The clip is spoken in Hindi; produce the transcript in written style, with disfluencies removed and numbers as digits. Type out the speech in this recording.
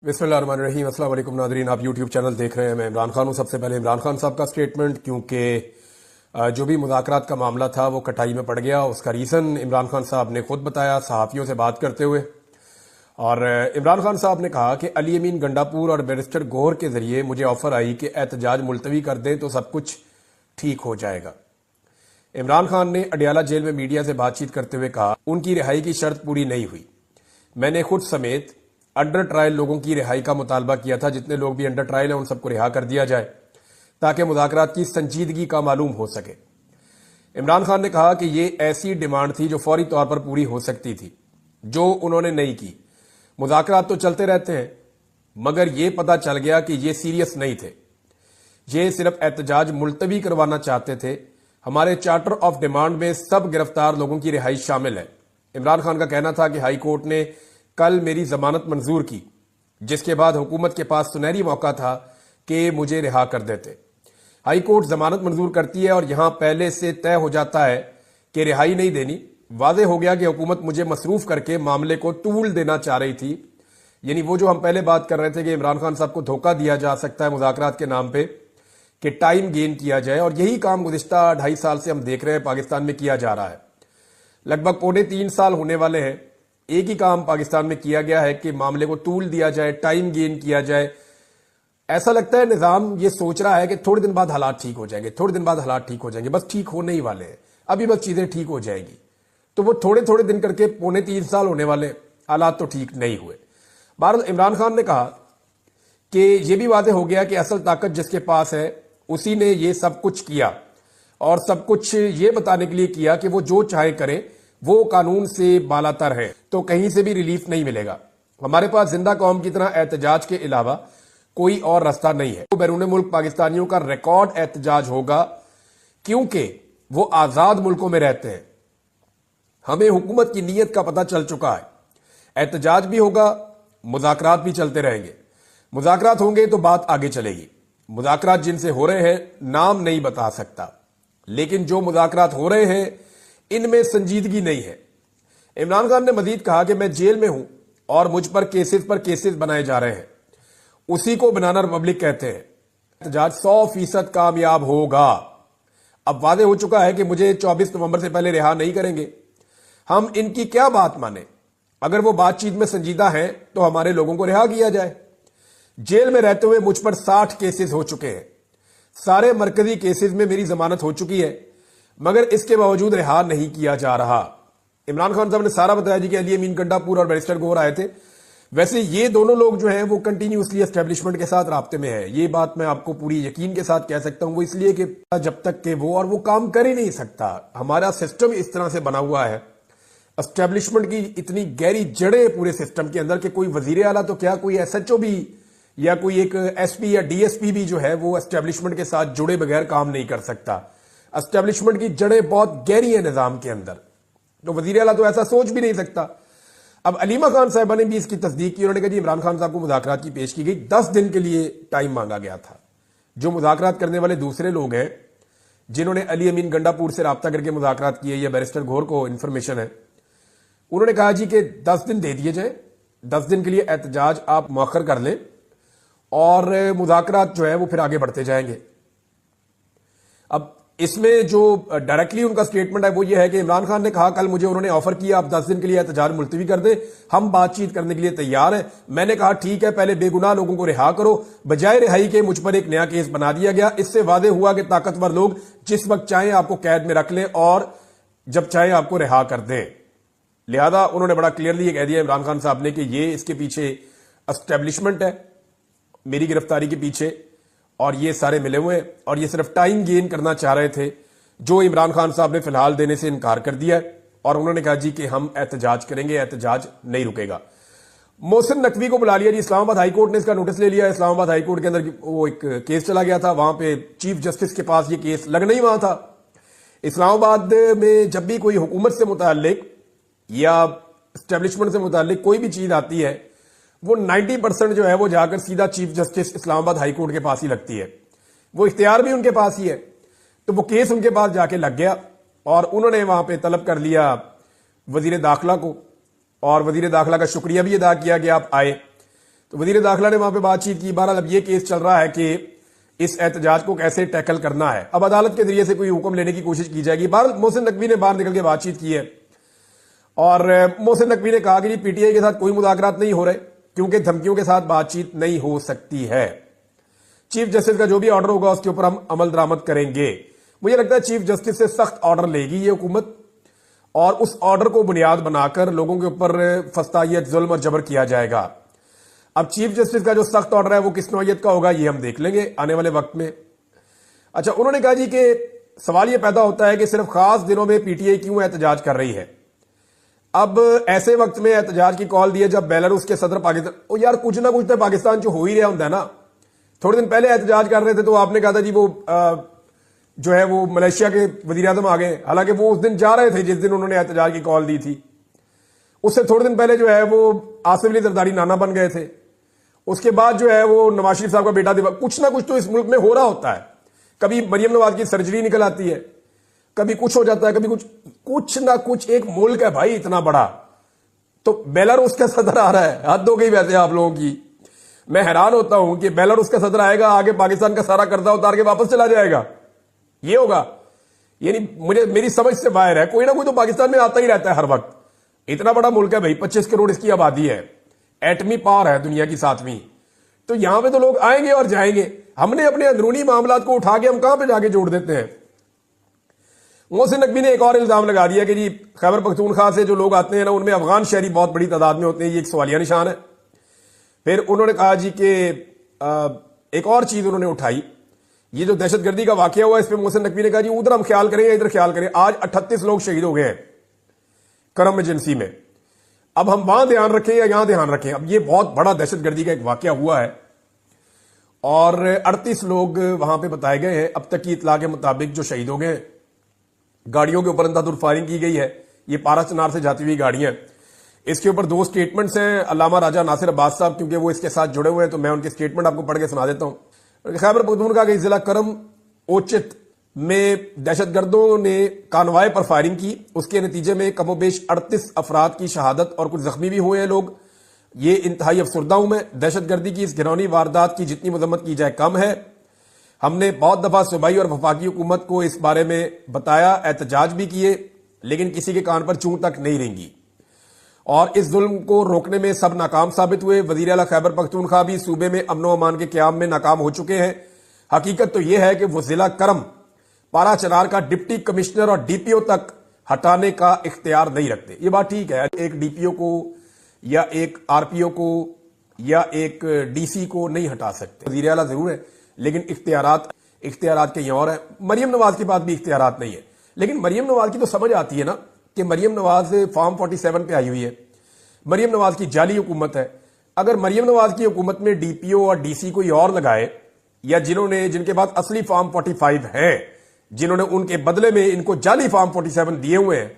बिस्मिल्लाहिर्रहमानिर्रहीम। अस्सलाम वालेकुम नादरीन, आप यूट्यूब चैनल देख रहे हैं। मैं इमरान खान हूँ। सबसे पहले इमरान खान साहब का स्टेटमेंट, क्योंकि जो भी मुज़ाकरात का मामला था वो कटाई में पड़ गया। उसका रीज़न इमरान खान साहब ने खुद बताया सहाफ़ियों से बात करते हुए। और इमरान खान साहब ने कहा कि अली अमीन गंडापुर और बैरिस्टर गौहर के ज़रिए मुझे ऑफ़र आई कि एहतजाज मुलतवी कर दें तो सब कुछ ठीक हो जाएगा। इमरान खान ने अडियाला जेल में मीडिया से बातचीत करते हुए कहा, उनकी रिहाई की शर्त पूरी नहीं हुई। मैंने खुद समेत अंडर ट्रायल लोगों की रिहाई का मुतालबा किया था। जितने लोग भी अंडर ट्रायल हैं उन सबको रिहा कर दिया जाए ताकि मुज़ाकरात की संजीदगी का मालूम हो सके। इमरान खान ने कहा कि ये ऐसी डिमांड थी जो फौरी तौर पर पूरी हो सकती थी, जो उन्होंने नहीं की। मुज़ाकरात तो चलते रहते हैं, मगर ये पता चल गया कि ये सीरियस नहीं थे, ये सिर्फ एहतजाज मुलतवी करवाना चाहते थे। हमारे चार्टर ऑफ डिमांड में सब गिरफ्तार लोगों की रिहाई शामिल है। इमरान खान का कहना था कि हाई कोर्ट ने कल मेरी जमानत मंजूर की, जिसके बाद हुकूमत के पास सुनहरी मौका था कि मुझे रिहा कर देते। हाई कोर्ट जमानत मंजूर करती है और यहां पहले से तय हो जाता है कि रिहाई नहीं देनी। वाज़ेह हो गया कि हुकूमत मुझे मसरूफ करके मामले को तूल देना चाह रही थी। यानी वो जो हम पहले बात कर रहे थे कि इमरान खान साहब को धोखा दिया जा सकता है मुज़ाकरात के नाम पे कि टाइम गेन किया जाए, और यही काम गुज़िश्ता 2.5 साल से हम देख रहे हैं पाकिस्तान में किया जा रहा है। लगभग 2.25 साल होने वाले हैं। एक ही काम पाकिस्तान में किया गया है कि मामले को तूल दिया जाए, टाइम गेन किया जाए। ऐसा लगता है निजाम ये सोच रहा है कि थोड़े दिन बाद हालात ठीक हो जाएंगे, थोड़े दिन बाद हालात ठीक हो जाएंगे, बस ठीक होने ही वाले हैं, अभी बस चीजें ठीक हो जाएगी। तो वो थोड़े थोड़े दिन करके 2.25 साल होने वाले, हालात तो ठीक नहीं हुए। बहरहाल इमरान खान ने कहा कि यह भी वाज़ेह हो गया कि असल ताकत जिसके पास है उसी ने ये सब कुछ किया, और सब कुछ ये बताने के लिए किया कि वो जो चाहे करे, वो कानून से बालातर है, तो कहीं से भी रिलीफ नहीं मिलेगा। हमारे पास जिंदा कौम की तरह एहतजाज के अलावा कोई और रास्ता नहीं है। तो बैरून मुल्क पाकिस्तानियों का रिकॉर्ड एहतजाज होगा, क्योंकि वो आजाद मुल्कों में रहते हैं। हमें हुकूमत की नीयत का पता चल चुका है। एहतजाज भी होगा, मुज़ाकरात भी चलते रहेंगे। मुज़ाकरात होंगे तो बात आगे चलेगी। मुज़ाकरात जिनसे हो रहे हैं नाम नहीं बता सकता, लेकिन जो मुज़ाकरात हो रहे हैं इनमें संजीदगी नहीं है। इमरान खान ने मजीद कहा कि मैं जेल में हूं और मुझ पर केसेस बनाए जा रहे हैं। उसी को बनाना रिपब्लिक कहते हैं। एहतजाज 100% कामयाब होगा। अब वादे हो चुका है कि मुझे 24 नवंबर से पहले रिहा नहीं करेंगे। हम इनकी क्या बात माने? अगर वो बातचीत में संजीदा है तो हमारे लोगों को रिहा किया जाए। जेल में रहते हुए मुझ पर 60 केसेस हो चुके हैं। सारे मरकजी केसेस में मेरी जमानत हो चुकी है, मगर इसके बावजूद रिहा नहीं किया जा रहा। इमरान खान साहब ने सारा बताया जी कि अली अमीन गंडापुर और बैरिस्टर गौहर आए थे। वैसे ये दोनों लोग जो हैं वो कंटिन्यूसली एस्टेब्लिशमेंट के साथ राब्ते में है। ये बात मैं आपको पूरी यकीन के साथ कह सकता हूं। वो इसलिए कि जब तक के वो काम कर ही नहीं सकता। हमारा सिस्टम इस तरह से बना हुआ है, एस्टेब्लिशमेंट की इतनी गहरी जड़ें पूरे सिस्टम के अंदर कि कोई वजीर आला तो क्या, कोई SHO भी या कोई एक SP या DSP भी जो है वो एस्टेब्लिशमेंट के साथ जुड़े बगैर काम नहीं कर सकता। एस्टेब्लिशमेंट की जड़ें बहुत गहरी है निजाम के अंदर, तो वजीर आला तो ऐसा सोच भी नहीं सकता। अब अलीमा खान साहिबा ने भी इसकी तस्दीक की। उन्होंने कहा जी इमरान खान साहब को मुज़ाकरात की पेश की गई, 10 दिन के लिए टाइम मांगा गया था। जो मुज़ाकरात करने वाले दूसरे लोग हैं जिन्होंने अली अमीन गंडापुर से राब्ता करके मुज़ाकरात किए या बैरिस्टर गौहर को इंफॉर्मेशन है, उन्होंने कहा जी कि 10 दिन दे दिए जाए, 10 दिन के लिए एहतजाज आप मौखर कर लें और मुज़ाकरात जो है वो फिर आगे बढ़ते जाएंगे। अब इसमें जो डायरेक्टली उनका स्टेटमेंट है वो ये है कि इमरान खान ने कहा कल मुझे उन्होंने ऑफर किया आप 10 दिन के लिए एहतजाज मुलतवी कर दें, हम बातचीत करने के लिए तैयार हैं। मैंने कहा ठीक है, पहले बेगुनाह लोगों को रिहा करो। बजाय रिहाई के मुझ पर एक नया केस बना दिया गया। इससे वादे हुआ कि ताकतवर लोग जिस वक्त चाहें आपको कैद में रख लें और जब चाहें आपको रिहा कर दें। लिहाजा उन्होंने बड़ा क्लियरली ये कह दिया इमरान खान साहब ने कि ये इसके पीछे एस्टेब्लिशमेंट है, मेरी गिरफ्तारी के पीछे, और ये सारे मिले हुए हैं और ये सिर्फ टाइम गेन करना चाह रहे थे, जो इमरान खान साहब ने फिलहाल देने से इनकार कर दिया है। और उन्होंने कहा जी कि हम एहतजाज करेंगे, एहतजाज नहीं रुकेगा। मोहसिन नकवी को बुला लिया जी, इस्लामाबाद हाईकोर्ट ने इसका नोटिस ले लिया। इस्लामाबाद हाईकोर्ट के अंदर वो एक केस चला गया था, वहां पे चीफ जस्टिस के पास ये केस लगना ही वहां था। इस्लामाबाद में जब भी कोई हुकूमत से मुताल्लिक या एस्टेब्लिशमेंट से मुताल्लिक कोई भी चीज आती है, वो 90% जो है वो जाकर सीधा चीफ जस्टिस इस्लामाबाद हाईकोर्ट के पास ही लगती है। वो इख्तियार भी उनके पास ही है। तो वो केस उनके पास जाके लग गया और उन्होंने वहां पे तलब कर लिया वजीर दाखिला को, और वजीर दाखिला का शुक्रिया भी अदा किया कि आप आए। तो वजीर दाखिला ने वहां पे बातचीत की। बहरहाल अब ये केस चल रहा है कि इस एहतजाज को कैसे टैकल करना है। अब अदालत के जरिए से कोई हुक्म लेने की कोशिश की जाएगी। बहरहाल मोहसिन नकवी ने बाहर निकल के बातचीत की है और मोहसिन नकवी ने कहा कि पीटीआई के साथ कोई मुज़ाकरात नहीं हो रहे क्योंकि धमकियों के साथ बातचीत नहीं हो सकती है। चीफ जस्टिस का जो भी ऑर्डर होगा उसके ऊपर हम अमल दरामद करेंगे। मुझे लगता है चीफ जस्टिस से सख्त ऑर्डर लेगी ये हुकूमत और उस ऑर्डर को बुनियाद बनाकर लोगों के ऊपर फस्तायत, जुल्म और जबर किया जाएगा। अब चीफ जस्टिस का जो सख्त ऑर्डर है वो किस नौयत का होगा ये हम देख लेंगे आने वाले वक्त में। अच्छा, उन्होंने कहा जी कि सवाल ये पैदा होता है कि सिर्फ खास दिनों में पीटीआई क्यों एहतजाज कर रही है। अब ऐसे वक्त में एहतजाज की कॉल दी है जब बेलारूस के सदर पाकिस्तान, ओ यार कुछ ना कुछ तो पाकिस्तान जो हो ही रहा होता है ना। थोड़े दिन पहले एहतजाज कर रहे थे तो आपने कहा था जी वो जो है वो मलेशिया के वजीर आजम आ गए, हालांकि वो उस दिन जा रहे थे जिस दिन उन्होंने एहतजाज की कॉल दी थी। उससे थोड़े दिन पहले जो है वो आसिफ अली जरदारी नाना बन गए थे। उसके बाद जो है वो नवाज शरीफ साहब का बेटा दिवा, कुछ ना कुछ तो इस मुल्क में हो रहा होता है। कभी मरियम नवाज की सर्जरी निकल आती है, कभी कुछ हो जाता है, कभी कुछ ना कुछ। एक मुल्क है भाई इतना बड़ा, तो बेलारूस का सदर आ रहा है। हद हो गई वैसे आप लोगों की। मैं हैरान होता हूं कि बेलारूस का सदर आएगा, आगे पाकिस्तान का सारा कर्जा उतार के वापस चला जाएगा, ये होगा। यानी मुझे मेरी समझ से बाहर है। कोई ना कोई तो पाकिस्तान में आता ही रहता है हर वक्त। इतना बड़ा मुल्क है भाई, 25 करोड़ इसकी आबादी है, एटमी पावर है दुनिया की 7वीं। तो यहां पे तो लोग आएंगे और जाएंगे। हमने अपने अंदरूनी मामलात को उठा के हम कहां पे जाके जोड़ देते हैं। मोहसिन नकवी ने एक और इल्जाम लगा दिया कि जी खैबर पख्तूनख्वा से जो लोग आते हैं ना उनमें अफगान शहरी बहुत बड़ी तादाद में होते हैं, ये एक सवालिया निशान है। फिर उन्होंने कहा जी कि एक और चीज उन्होंने उठाई, ये जो दहशतगर्दी का वाकया हुआ इस पर मोहसिन नकवी ने कहा जी उधर हम ख्याल करें या इधर ख्याल करें। आज 38 लोग शहीद हो गए हैं करम एजेंसी में। अब हम वहां ध्यान रखें या यहां ध्यान रखें। अब ये बहुत बड़ा दहशतगर्दी का एक वाकया हुआ है और 38 लोग वहां पे बताए गए हैं। अब तक की इतला के मुताबिक जो शहीद हो गए हैं, गाड़ियों के ऊपर अंधाधुंध फायरिंग की गई है। ये पारा चनार से जाती हुई गाड़ियां। इसके ऊपर 2 स्टेटमेंट्स हैं अल्लामा राजा नासिर अब्बास साहब, क्योंकि वो इसके साथ जुड़े हुए हैं तो मैं उनके स्टेटमेंट आपको पढ़ के सुना देता हूं। खैबर पख्तूनख्वा के जिला करम ओचित में दहशतगर्दों ने कानवाय पर फायरिंग की। उसके नतीजे में कमोबेश 38 अफराद की शहादत और कुछ जख्मी भी हुए हैं लोग। ये इंतहाई अफसरदा हूं मैं। दहशतगर्दी की इस घिनौनी वारदात की जितनी मजम्मत की जाए कम है। हमने बहुत दफा सूबाई और वफाकी हुकूमत को इस बारे में बताया, एहतजाज भी किए, लेकिन किसी के कान पर चूं तक नहीं रेंगी और इस जुल्म को रोकने में सब नाकाम साबित हुए। वजीर आला खैबर पख्तूनख्वा भी सूबे में अमन व अमान के क्याम में नाकाम हो चुके हैं। हकीकत तो यह है कि वो जिला करम पारा चनार का डिप्टी कमिश्नर और डीपीओ तक हटाने का इख्तियार नहीं रखते। ये बात ठीक है, एक डीपीओ को या एक आरपीओ को या एक डीसी को नहीं हटा सकते। वजीर आला जरूर है लेकिन इख्तियारात कहीं और है। मरियम नवाज के पास भी इख्तियारात नहीं है, लेकिन मरियम नवाज की तो समझ आती है ना कि मरियम नवाज फॉर्म 47 पे आई हुई है। मरियम नवाज की जाली हुकूमत है। अगर मरियम नवाज की हुकूमत में डीपीओ और डीसी कोई और लगाए या जिनके पास असली फॉर्म 45 है, जिन्होंने उनके बदले में इनको जाली फॉर्म 47 दिए हुए हैं,